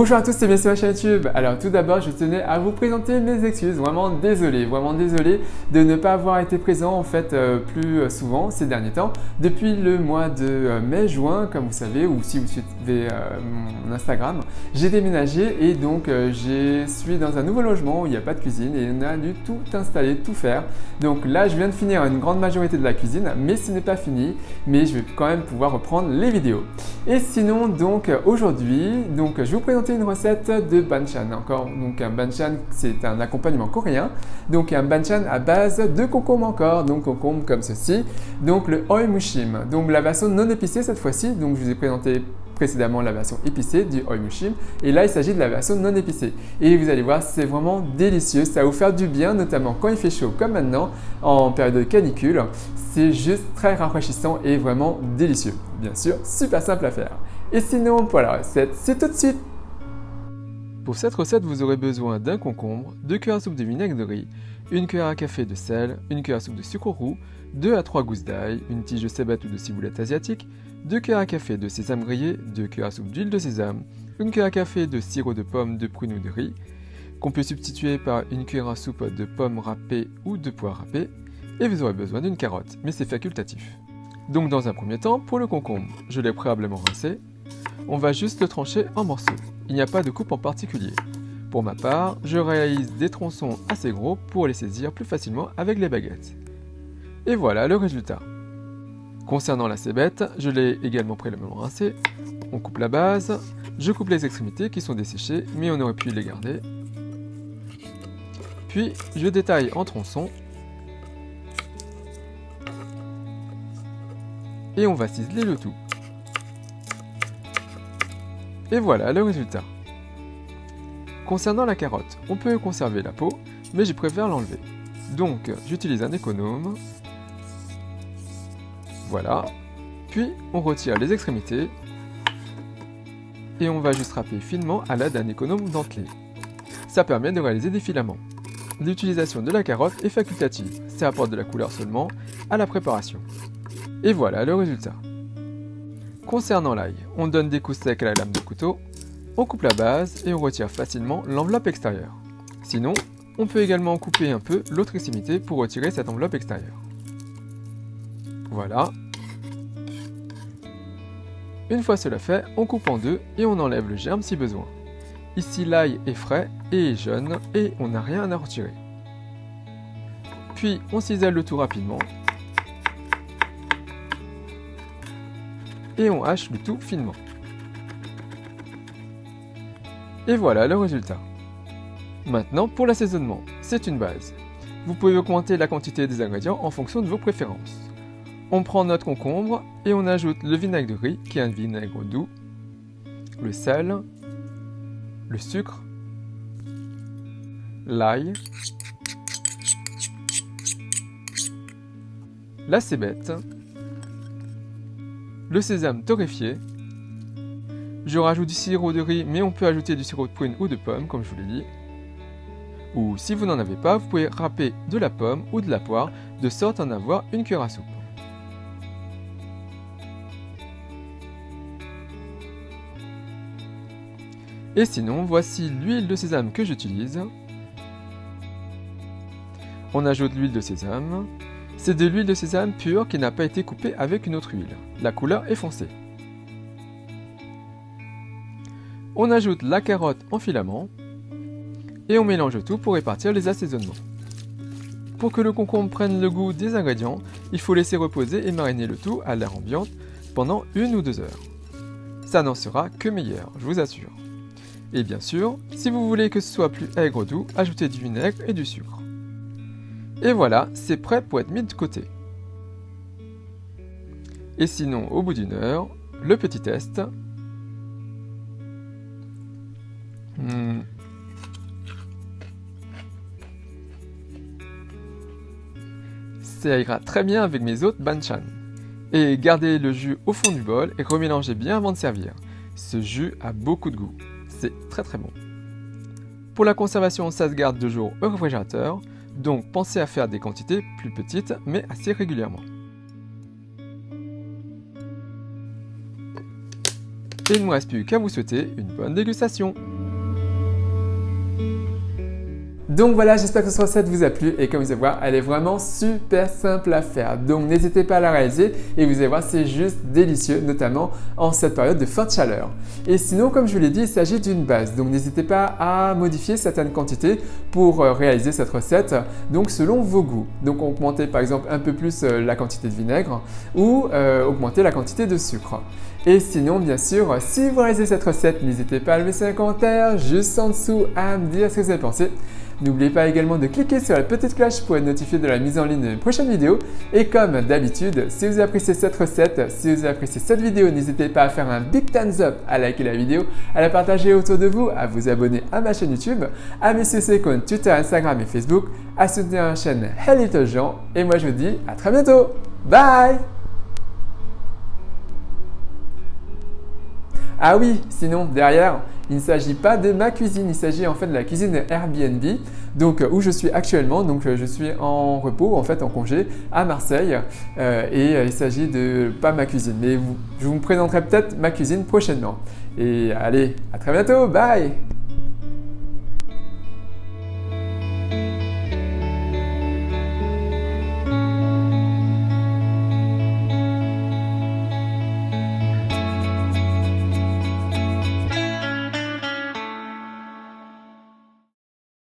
Bonjour à tous et bienvenue sur ma chaîne YouTube. Alors tout d'abord, je tenais à vous présenter mes excuses. Vraiment désolé de ne pas avoir été présent en fait plus souvent ces derniers temps. Depuis le mois de mai-juin, comme vous savez, ou si vous suivez mon Instagram, j'ai déménagé et donc je suis dans un nouveau logement où il n'y a pas de cuisine et on a dû tout installer, tout faire. Donc là, je viens de finir une grande majorité de la cuisine, mais ce n'est pas fini. Mais je vais quand même pouvoir reprendre les vidéos. Et sinon, donc aujourd'hui, je vais vous présenter une recette de banchan. Encore, donc un banchan, c'est un accompagnement coréen. Donc un banchan à base de concombre encore, donc concombre comme ceci. Donc le oi mushim. Donc la version non épicée cette fois-ci. Donc je vous ai présenté précédemment la version épicée du oi mushim et là il s'agit de la version non épicée et vous allez voir c'est vraiment délicieux, ça va vous faire du bien notamment quand il fait chaud comme maintenant en période de canicule, c'est juste très rafraîchissant et vraiment délicieux, bien sûr super simple à faire. Et sinon pour la recette c'est tout de suite. Pour cette recette vous aurez besoin d'un concombre, 2 cuillères à soupe de vinaigre de riz, 1 cuillère à café de sel, 1 cuillère à soupe de sucre roux, 2 à 3 gousses d'ail, une tige de cébette ou de ciboulette asiatique, 2 cuillères à café de sésame grillé, 2 cuillères à soupe d'huile de sésame, 1 cuillère à café de sirop de pomme, de prune ou de riz, qu'on peut substituer par 1 cuillère à soupe de pommes râpées ou de pois râpés, et vous aurez besoin d'une carotte, mais c'est facultatif. Donc dans un premier temps, pour le concombre, je l'ai préalablement rincé, on va juste le trancher en morceaux, il n'y a pas de coupe en particulier. Pour ma part, je réalise des tronçons assez gros pour les saisir plus facilement avec les baguettes. Et voilà le résultat. Concernant la cébette, je l'ai également préalablement rincée. On coupe la base, je coupe les extrémités qui sont desséchées, mais on aurait pu les garder. Puis je détaille en tronçons. Et on va ciseler le tout. Et voilà le résultat. Concernant la carotte, on peut conserver la peau, mais je préfère l'enlever. Donc j'utilise un économe. Voilà, puis on retire les extrémités et on va juste râper finement à l'aide d'un économe dentelé. Ça permet de réaliser des filaments. L'utilisation de la carotte est facultative, ça apporte de la couleur seulement à la préparation. Et voilà le résultat. Concernant l'ail, on donne des coups secs à la lame de couteau, on coupe la base et on retire facilement l'enveloppe extérieure. Sinon, on peut également couper un peu l'autre extrémité pour retirer cette enveloppe extérieure. Voilà. Une fois cela fait, on coupe en deux et on enlève le germe si besoin. Ici l'ail est frais et jeune et on n'a rien à retirer. Puis on cisèle le tout rapidement. Et on hache le tout finement. Et voilà le résultat. Maintenant pour l'assaisonnement, c'est une base. Vous pouvez augmenter la quantité des ingrédients en fonction de vos préférences. On prend notre concombre et on ajoute le vinaigre de riz, qui est un vinaigre doux, le sel, le sucre, l'ail, la cébette, le sésame torréfié. Je rajoute du sirop de riz, mais on peut ajouter du sirop de prune ou de pomme, comme je vous l'ai dit. Ou si vous n'en avez pas, vous pouvez râper de la pomme ou de la poire, de sorte à en avoir une cuillère à soupe. Et sinon, voici l'huile de sésame que j'utilise. On ajoute l'huile de sésame. C'est de l'huile de sésame pure qui n'a pas été coupée avec une autre huile. La couleur est foncée. On ajoute la carotte en filaments. Et on mélange tout pour répartir les assaisonnements. Pour que le concombre prenne le goût des ingrédients, il faut laisser reposer et mariner le tout à l'air ambiante pendant 1 ou 2 heures. Ça n'en sera que meilleur, je vous assure. Et bien sûr, si vous voulez que ce soit plus aigre doux, ajoutez du vinaigre et du sucre. Et voilà, c'est prêt pour être mis de côté. Et sinon, au bout d'1 heure, le petit test. Ça ira très bien avec mes autres banchan. Et gardez le jus au fond du bol et remélangez bien avant de servir. Ce jus a beaucoup de goût. C'est très très bon. Pour la conservation, ça se garde 2 jours au réfrigérateur, donc pensez à faire des quantités plus petites mais assez régulièrement. Et il ne me reste plus qu'à vous souhaiter une bonne dégustation. Donc voilà, j'espère que cette recette vous a plu et comme vous allez voir, elle est vraiment super simple à faire. Donc n'hésitez pas à la réaliser et vous allez voir, c'est juste délicieux, notamment en cette période de forte chaleur. Et sinon, comme je vous l'ai dit, il s'agit d'une base. Donc n'hésitez pas à modifier certaines quantités pour réaliser cette recette, donc selon vos goûts. Donc augmentez par exemple un peu plus la quantité de vinaigre ou augmentez la quantité de sucre. Et sinon, bien sûr, si vous réalisez cette recette, n'hésitez pas à le laisser un commentaire juste en dessous à me dire ce que vous avez pensé. N'oubliez pas également de cliquer sur la petite cloche pour être notifié de la mise en ligne de prochaines vidéos. Et comme d'habitude, si vous appréciez cette recette, si vous avez apprécié cette vidéo, n'hésitez pas à faire un big thumbs up, à liker la vidéo, à la partager autour de vous, à vous abonner à ma chaîne YouTube, à me suivre sur les comptes Twitter, Instagram et Facebook, à soutenir la chaîne Hey Little Jean. Et moi je vous dis à très bientôt. Bye! Ah oui, sinon derrière, il ne s'agit pas de ma cuisine, il s'agit en fait de la cuisine Airbnb, donc où je suis actuellement. Donc je suis en repos, en fait en congé à Marseille, et il s'agit de pas ma cuisine, mais je vous présenterai peut-être ma cuisine prochainement. Et allez, à très bientôt, bye!